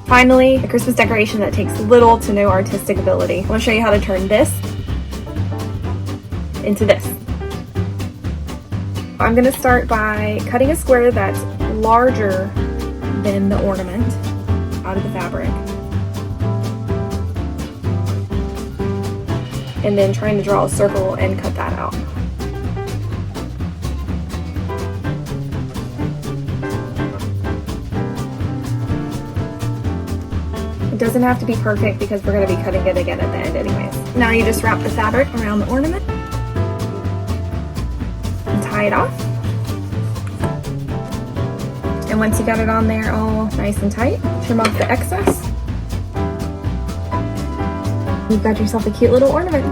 Finally, a Christmas decoration that takes little to no artistic ability. I want to show you how to turn this into this. I'm going to start by cutting a square that's larger than the ornament out of the fabric. And then trying to draw a circle and cut that out. It doesn't have to be perfect because we're going to be cutting it again at the end anyways. Now you just wrap the fabric around the ornament and tie it off. And once you got it on there all nice and tight, trim off the excess. You've got yourself a cute little ornament.